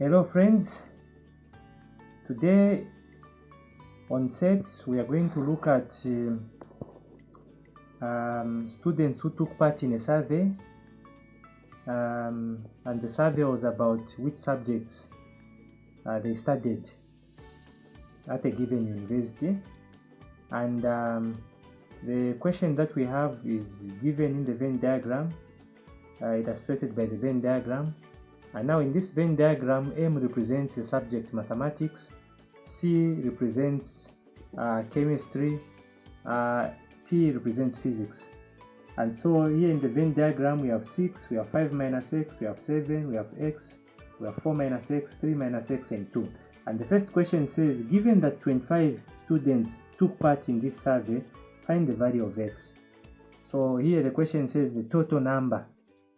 Hello friends, today on sets we are going to look at students who took part in a survey, and the survey was about which subjects they studied at a given university, and the question that we have is given in the Venn diagram, illustrated by the Venn diagram. And now in this Venn diagram, M represents the subject mathematics, C represents chemistry, P represents physics. And so here in the Venn diagram we have 6, we have 5 minus x, we have 7, we have x, we have 4 minus x, 3 minus x, and 2. And the first question says, given that 25 students took part in this survey, find the value of x. So here the question says the total number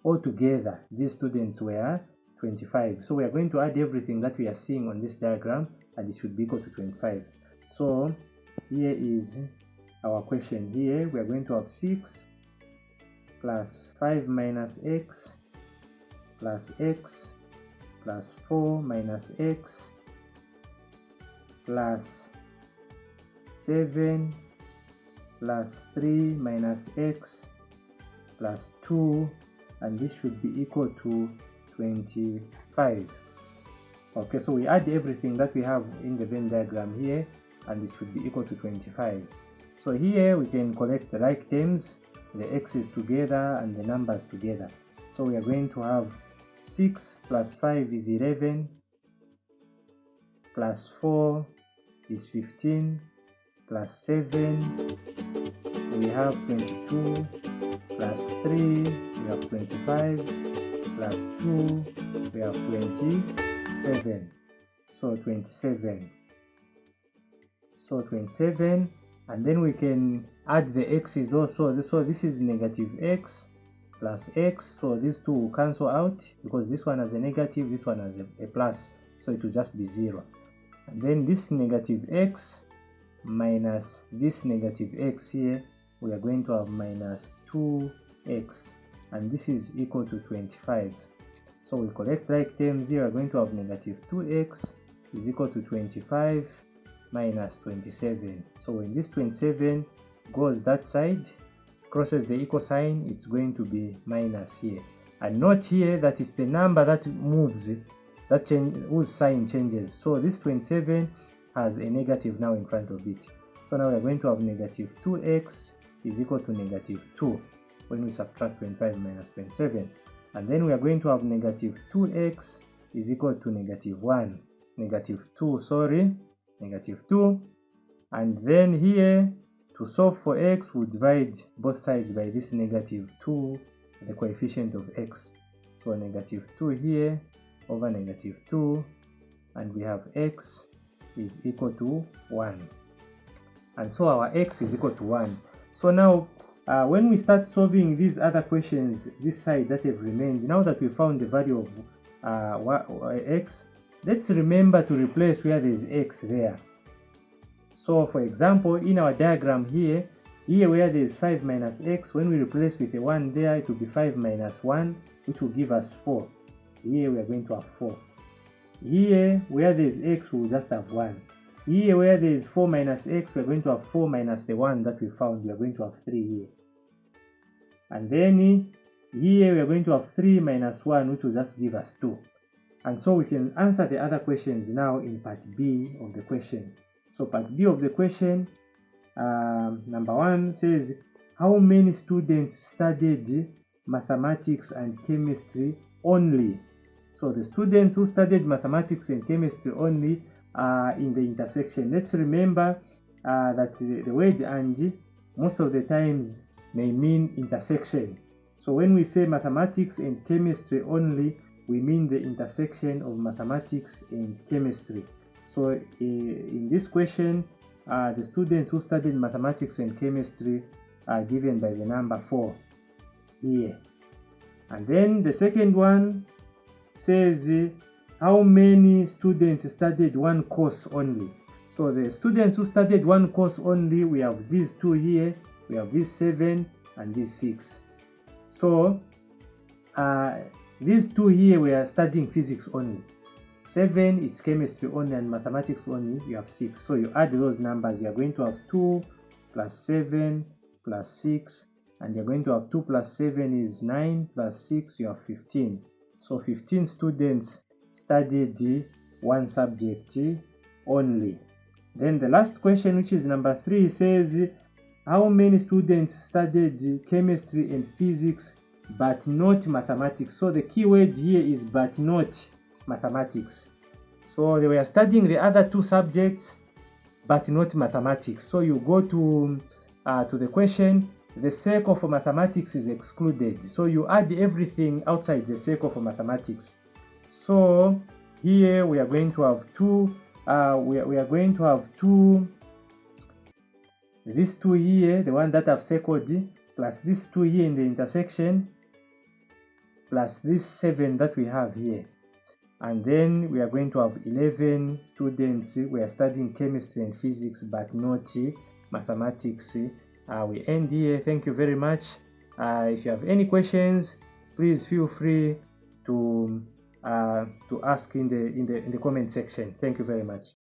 altogether, these students were 25. So we are going to add everything that we are seeing on this diagram, and it should be equal to 25. So here is our question. Here we are going to have 6 plus 5 minus x plus x plus 4 minus x plus 7 plus 3 minus x plus 2, and this should be equal to 25. Okay, so we add everything that we have in the Venn diagram here, and it should be equal to 25. So here we can collect the like terms, the x's together and the numbers together. So we are going to have 6 plus 5 is 11, plus 4 is 15, plus 7 we have 22, plus 3 we have 25, plus 2 we have 27. So 27. So 27, and then we can add the x's also. So this is negative x plus x, so these two will cancel out because this one has a negative, this one has a plus, so it will just be 0. And then this negative x minus this negative x here, we are going to have minus 2x, and this is equal to 25. So we collect like terms here. We are going to have negative 2x is equal to 25 minus 27. So when this 27 goes that side, crosses the equal sign, it's going to be minus here. And note here that is the number that moves, that whose sign changes. So this 27 has a negative now in front of it. So now we are going to have negative 2x is equal to negative 2 when we subtract 25 minus 27. And then we are going to have negative 2x is equal to negative 1. Negative 2, sorry, negative 2. And then here, to solve for x, we divide both sides by this negative 2, the coefficient of x. So negative 2 here over negative 2, and we have x is equal to 1. And so our x is equal to 1. So now, when we start solving these other questions, this side that have remained, now that we found the value of x, let's remember to replace where there is x there. So for example, in our diagram here where there is 5 minus x, when we replace with a 1 there, it will be 5 minus 1, which will give us 4. Here we are going to have 4. Here where there is x, we will just have 1. Here where there is 4 minus x, we are going to have 4 minus the 1 that we found. We are going to have 3 here. And then here we are going to have 3 minus 1, which will just give us 2. And so we can answer the other questions now in part B of the question. So part B of the question, number 1 says, how many students studied mathematics and chemistry only? So the students who studied mathematics and chemistry only are in the intersection. Let's remember that the word "and" most of the times may mean intersection. So when we say mathematics and chemistry only, we mean the intersection of mathematics and chemistry. So in this question, the students who studied mathematics and chemistry are given by the number 4 here. And then the second one says, how many students studied one course only? So the students who studied one course only, we have these 2 here, we have these 7 and these 6. So these 2 here we are studying physics only. 7, it's chemistry only and mathematics only, you have 6. So you add those numbers, you are going to have 2 plus 7 plus 6, and you're going to have 2 plus 7 is 9 plus 6, you have 15. So 15 students studied the one subject only. Then the last question, which is number 3, says how many students studied chemistry and physics but not mathematics? So the key word here is but not mathematics. So they were studying the other 2 subjects but not mathematics. So you go to the question, the circle for mathematics is excluded. So you add everything outside the circle for mathematics. So here we are going to have 2. We are going to have 2. These 2 here, the one that I've circled, plus this 2 here in the intersection, plus this 7 that we have here. And then we are going to have 11 students. We are studying chemistry and physics but not mathematics. We end here. Thank you very much. If you have any questions, please feel free to ask in the comment section. Thank you very much.